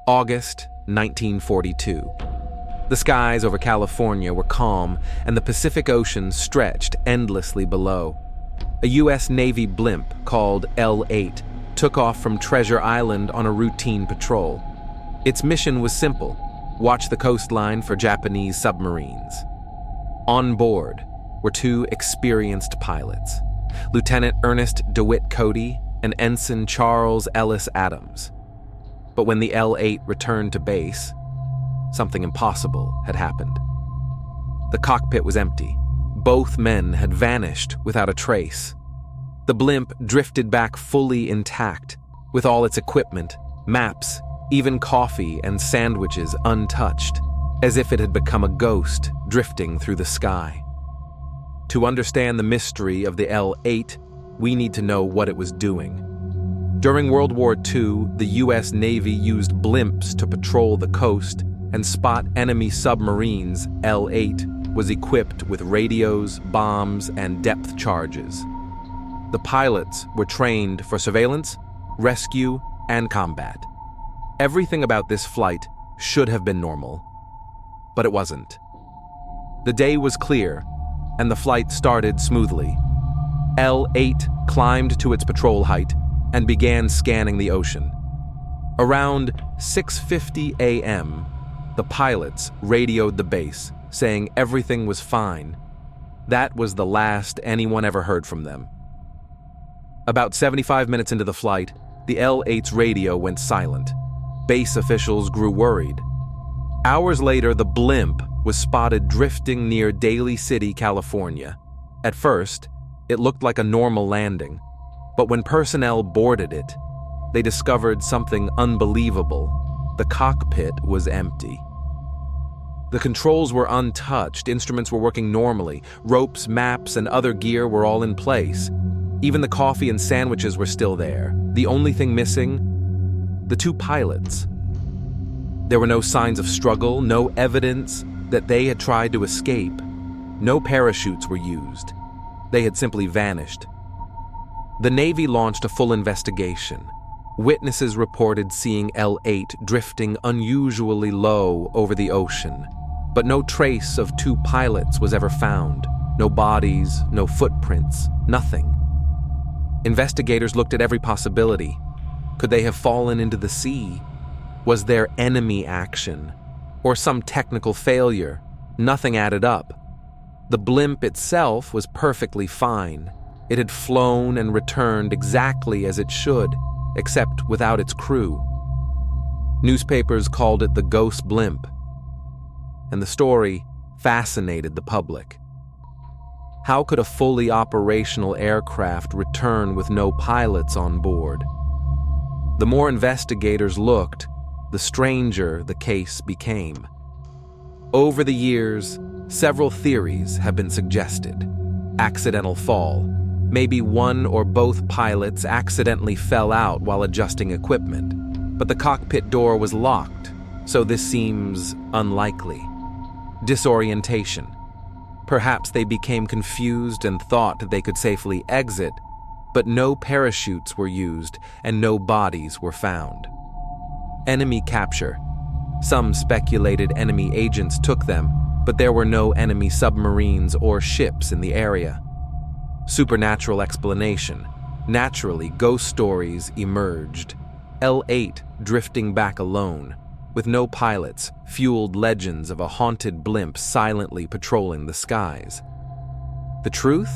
August 1942. The skies over California were calm, and the Pacific Ocean stretched endlessly below. A U.S. Navy blimp called L-8 took off from Treasure Island on a routine patrol. Its mission was simple: watch the coastline for Japanese submarines. On board were two experienced pilots, Lieutenant Ernest DeWitt Cody and Ensign Charles Ellis Adams. But when the L-8 returned to base, something impossible had happened. The cockpit was empty. Both men had vanished without a trace. The blimp drifted back fully intact, with all its equipment, maps, even coffee and sandwiches untouched, as if it had become a ghost drifting through the sky. To understand the mystery of the L-8, we need to know what it was doing. During World War II, the U.S. Navy used blimps to patrol the coast and spot enemy submarines. L-8 was equipped with radios, bombs, and depth charges. The pilots were trained for surveillance, rescue, and combat. Everything about this flight should have been normal, but it wasn't. The day was clear, and the flight started smoothly. L-8 climbed to its patrol height and began scanning the ocean. Around 6:50 a.m., the pilots radioed the base, saying everything was fine. That was the last anyone ever heard from them. About 75 minutes into the flight, the L-8's radio went silent. Base officials grew worried. Hours later, the blimp was spotted drifting near Daly City, California. At first, it looked like a normal landing, but when personnel boarded it, they discovered something unbelievable. The cockpit was empty. The controls were untouched, instruments were working normally, ropes, maps, and other gear were all in place. Even the coffee and sandwiches were still there. The only thing missing? The two pilots. There were no signs of struggle, no evidence that they had tried to escape. No parachutes were used. They had simply vanished. The Navy launched a full investigation. Witnesses reported seeing L-8 drifting unusually low over the ocean, but no trace of two pilots was ever found. No bodies, no footprints, nothing. Investigators looked at every possibility. Could they have fallen into the sea? Was there enemy action? Or some technical failure? Nothing added up. The blimp itself was perfectly fine. It had flown and returned exactly as it should, except without its crew. Newspapers called it the Ghost Blimp, and the story fascinated the public. How could a fully operational aircraft return with no pilots on board? The more investigators looked, the stranger the case became. Over the years, several theories have been suggested. Accidental fall. Maybe one or both pilots accidentally fell out while adjusting equipment, but the cockpit door was locked, so this seems unlikely. Disorientation. Perhaps they became confused and thought they could safely exit, but no parachutes were used and no bodies were found. Enemy capture. Some speculated enemy agents took them, but there were no enemy submarines or ships in the area. Supernatural explanation. Naturally, ghost stories emerged. L-8 drifting back alone, with no pilots, fueled legends of a haunted blimp silently patrolling the skies. The truth?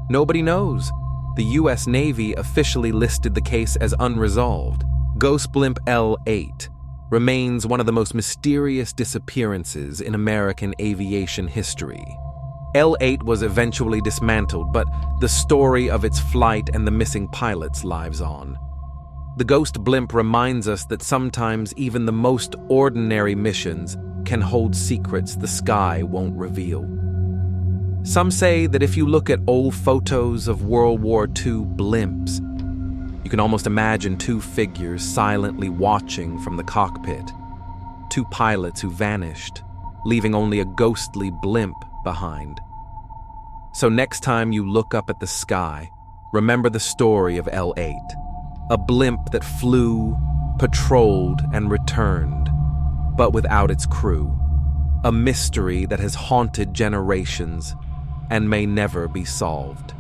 Nobody knows. The U.S. Navy officially listed the case as unresolved. Ghost Blimp L-8 remains one of the most mysterious disappearances in American aviation history. L-8 was eventually dismantled, but the story of its flight and the missing pilots lives on. The Ghost Blimp reminds us that sometimes even the most ordinary missions can hold secrets the sky won't reveal. Some say that if you look at old photos of World War II blimps, you can almost imagine two figures silently watching from the cockpit. Two pilots who vanished, leaving only a ghostly blimp behind. So next time you look up at the sky, remember the story of L-8, a blimp that flew, patrolled and returned, but without its crew. A mystery that has haunted generations and may never be solved.